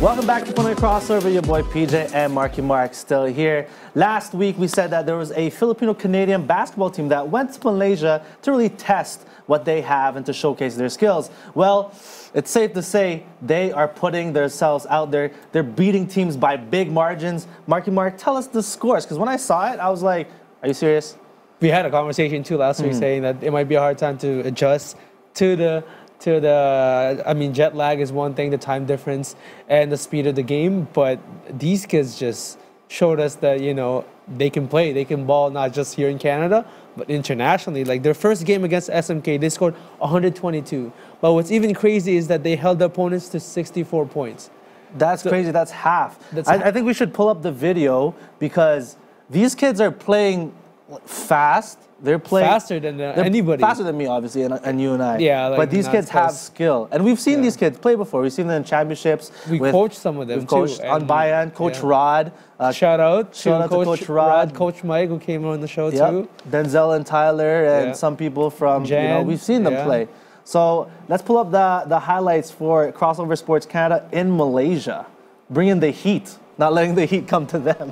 Welcome back to Pinoy Crossover. Your boy PJ and Marky Mark still here. Last week we said that there was a Filipino-Canadian basketball team that went to Malaysia to really test what they have and to showcase their skills. Well, it's safe to say they are putting themselves out there. They're beating teams by big margins. Marky Mark, tell us the scores, because when I saw it, I was like, are you serious? We had a conversation too last week saying that it might be a hard time to adjust to the jet lag is one thing, the time difference and the speed of the game, but these kids just showed us that, you know, they can play, they can ball, not just here in Canada, but internationally. Like their first game against SMK, they scored 122. But what's even crazy is that they held the opponents to 64 points. That's crazy, that's half. I think we should pull up the video because these kids are playing fast. They're playing faster than anybody. Faster than me, obviously, and you and I. Yeah, like, but these kids have skill, and we've seen these kids play before. We've seen them in championships. We coached some of them. We've coached on Bayan, Coach Rod. Shout out to Coach Rod, Coach Mike, who came on the show too. Denzel and Tyler, and some people from Jan, we've seen them play. So let's pull up the highlights for Crossover Sports Canada in Malaysia, bringing the heat. Not letting the heat come to them.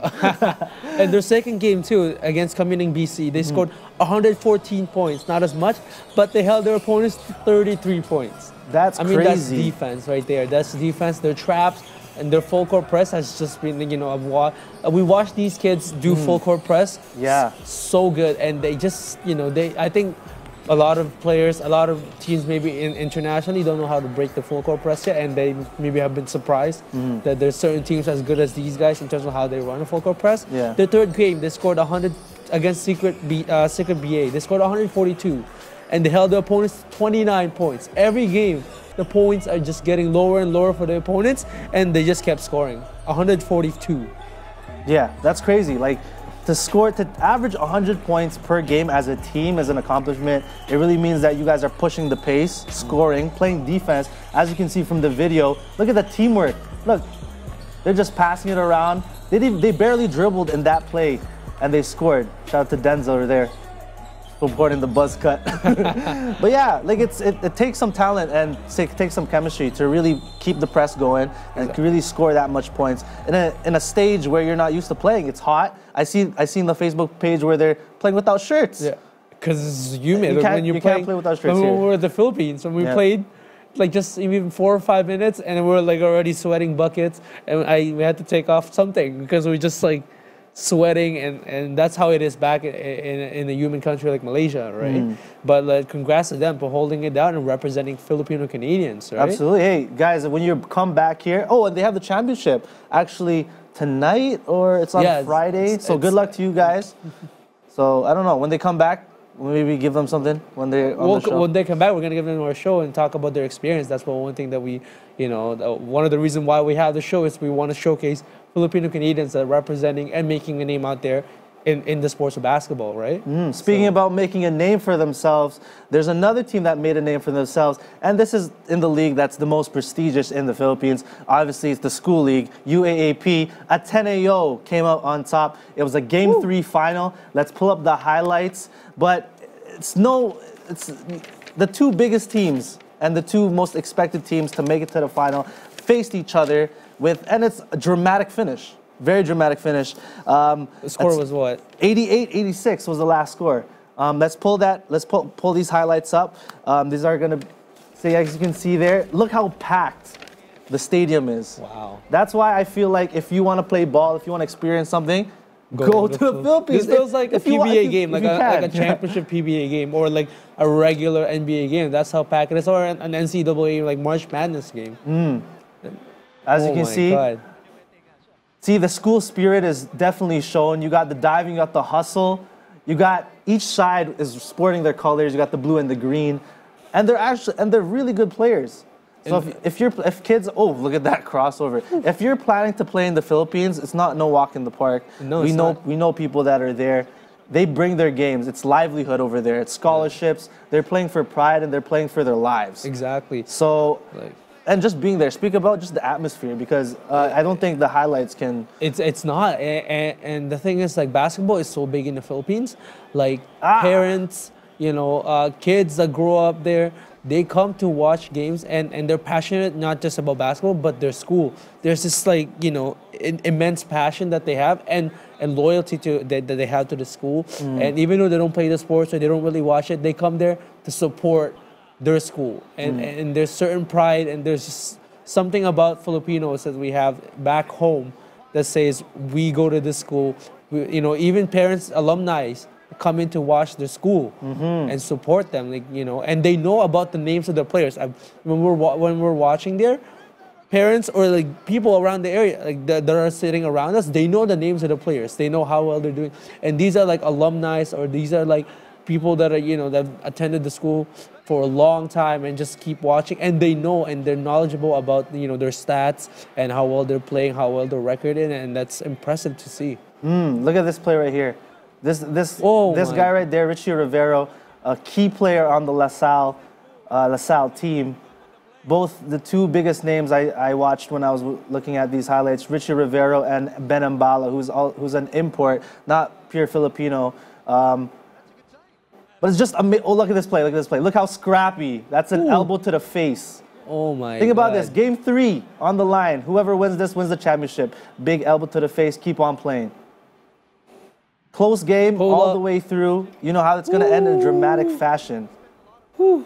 And their second game, too, against Communing BC, they scored 114 points. Not as much, but they held their opponents to 33 points. That's crazy. That's defense right there. That's defense. Their traps and their full court press has just been, you know, we watched these kids do full court press. Yeah. So good. And they just, you know, I think a lot of players, a lot of teams maybe internationally don't know how to break the full court press yet, and they maybe have been surprised that there's certain teams as good as these guys in terms of how they run a full court press. Yeah. Their third game, they scored 100 against Secret BA. They scored 142, and they held their opponents to 29 points. Every game, the points are just getting lower and lower for the opponents, and they just kept scoring 142. Yeah, that's crazy. Like, to average 100 points per game as a team, as an accomplishment, it really means that you guys are pushing the pace, scoring, playing defense. As you can see from the video, look at the teamwork. Look, they're just passing it around. They barely dribbled in that play, and they scored. Shout out to Denzel over there, reporting the buzz cut. But yeah, like it takes some talent and it takes some chemistry to really keep the press going and really score that much points in a stage where you're not used to playing. It's hot. I seen the Facebook page where they're playing without shirts. Yeah, because it's humid. You can't play without shirts. When we were at the Philippines, when we played, like just even 4 or 5 minutes, and we were like already sweating buckets, and we had to take off something because we just like sweating, and that's how it is back in a human country like Malaysia, right? But like, congrats to them for holding it down and representing Filipino Canadians, right? Absolutely. Hey guys, when you come back here, and they have the championship actually tonight, or it's on Friday. So good luck to you guys. So I don't know, when they come back, maybe give them something when they're on the show. When they come back, we're gonna give them our show and talk about their experience. That's one thing that we, you know, one of the reasons why we have the show is we want to showcase Filipino Canadians that are representing and making a name out there in the sports of basketball, right? Speaking about making a name for themselves, there's another team that made a name for themselves, and this is in the league that's the most prestigious in the Philippines. Obviously, it's the school league, UAAP. Ateneo came out on top. It was a Game 3 final. Let's pull up the highlights. But it's the two biggest teams and the two most expected teams to make it to the final faced each other and it's a dramatic finish. Very dramatic finish. The score was what? 88-86 was the last score. Let's pull these highlights up. These are gonna say, as you can see there, look how packed the stadium is. Wow. That's why I feel like if you want to play ball, if you want to experience something, go to the Philippines. This feels like a PBA game, like a championship PBA game, or like a regular NBA game. That's how packed it is, or an NCAA like March Madness game. As you can see, the school spirit is definitely shown. You got the diving, you got the hustle. You got each side is sporting their colors. You got the blue and the green, and they're really good players. So if kids, look at that crossover. If you're planning to play in the Philippines, it's not no walk in the park. No, we know people that are there. They bring their games. It's livelihood over there. It's scholarships. They're playing for pride and they're playing for their lives. Exactly. So. And just being there, speak about just the atmosphere, because I don't think the highlights can. It's not, and the thing is, like, basketball is so big in the Philippines. Like parents, you know, kids that grow up there, they come to watch games and they're passionate not just about basketball but their school. There's this like immense passion that they have and loyalty that they have to the school. And even though they don't play the sports or they don't really watch it, they come there to support their school. And there's certain pride and there's just something about Filipinos that we have back home that says we go to this school. Even parents, alumni come in to watch their school and support them, and they know about the names of the players. When we're watching there, parents or like people around the area that are sitting around us, they know the names of the players. They know how well they're doing, and these are like alumni or these are like people that are that attended the school for a long time and just keep watching, and they know and they're knowledgeable about their stats and how well they're playing, how well their record is, and that's impressive to see. Look at this play right here. This guy right there, Richie Rivero, a key player on the LaSalle team. Both the two biggest names I watched when I was looking at these highlights, Richie Rivero and Ben Mbala, who's an import, not pure Filipino. But it's just amazing. Oh, look at this play. Look at this play. Look how scrappy. That's an elbow to the face. Oh, my God. Think about this. Game 3 on the line. Whoever wins this wins the championship. Big elbow to the face. Keep on playing. Close game all the way through. You know how it's going to end in dramatic fashion. But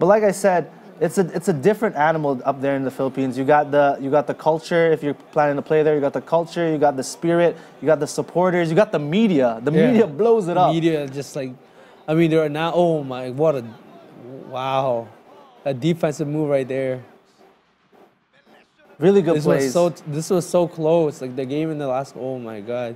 like I said, it's a different animal up there in the Philippines. You got the culture. If you're planning to play there, you got the culture. You got the spirit. You got the supporters. You got the media. The media blows it up. Media just like, there are now. Oh my! Wow! A defensive move right there. Really good plays. This was so close. Like the game in the last. Oh my God!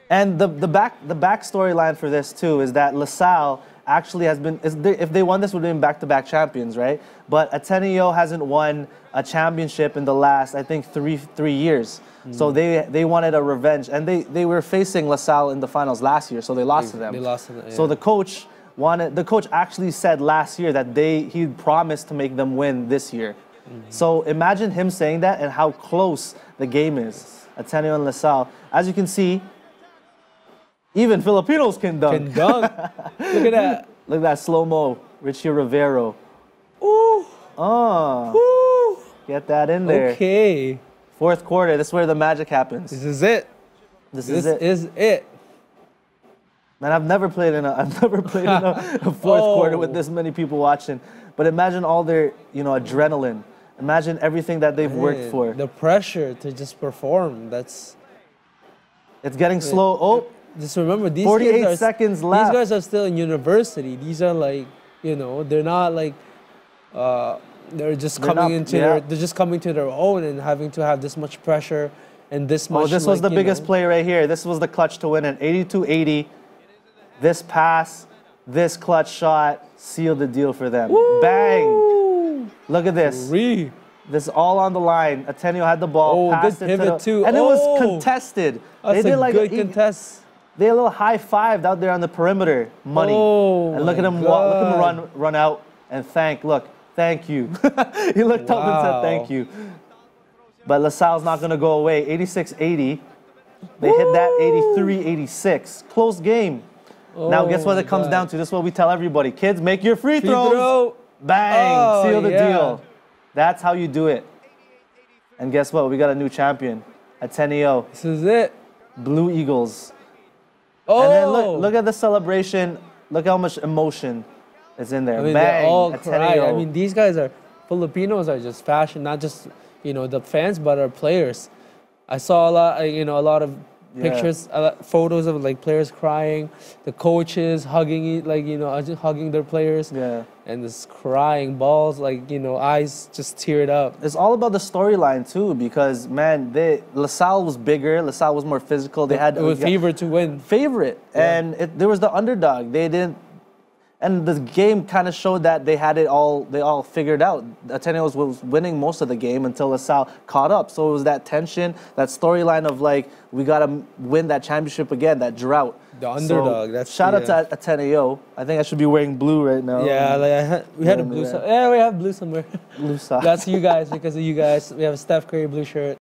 And the back storyline for this too is that LaSalle actually has been. If they won this, would have been back-to-back champions, right? But Ateneo hasn't won a championship in the last, I think, three years. So they wanted a revenge, and they were facing LaSalle in the finals last year, so they lost to them. They lost to them. Yeah. So the coach actually said last year that he promised to make them win this year. So imagine him saying that and how close the game is. Ateneo and LaSalle. As you can see, even Filipinos can dunk. Look at that. Look at that slow-mo. Richie Rivero. Ooh. Oh. Ooh. Get that in there. Okay. Fourth quarter. This is where the magic happens. This is it. This is it. Man, I've never played in a fourth quarter with this many people watching. But imagine all their, adrenaline. Imagine everything that they've worked for. The pressure to just perform. It's getting slow. Oh. Just remember, these 48 seconds left. These guys are still in university. These are like, they're not like, they're just coming to their own and having to have this much pressure and this much. Oh, this was the biggest play right here. This was the clutch to win it. 82-80. This pass, this clutch shot sealed the deal for them. Woo! Bang! Look at this. This is all on the line. Ateneo had the ball. Passed good pivot too. And it was contested. That's they did a good contest. They had a little high five out there on the perimeter. Money. Oh, and look at him run out and thank you. He looked up and said thank you. But LaSalle's not going to go away. 86-80. They hit that 83-86. Close game. Now guess what it comes down to? This is what we tell everybody. Kids, make your free throws. Bang. Seal the deal. That's how you do it. And guess what? We got a new champion. Ateneo. This is it. Blue Eagles. Oh. And then look at the celebration. Look how much emotion is in there. Bang. They all Ateneo. cried. These guys Filipinos are just fashion, not just, the fans, but our players. I saw a lot of pictures, photos of like players crying, the coaches hugging hugging their players. Yeah. And this crying balls, eyes just teared up. It's all about the storyline too, because man, LaSalle was bigger, LaSalle was more physical. They had favorite to win. And there was the underdog. They didn't. And the game kind of showed that they had it all. They all figured out. Ateneo was winning most of the game until LaSalle caught up. So it was that tension, that storyline of we gotta win that championship again, that drought. The underdog. So, shout out to Ateneo. I think I should be wearing blue right now. Yeah, we had a blue. Yeah, we have blue somewhere. Blue socks. That's you guys, because of you guys. We have a Steph Curry blue shirt.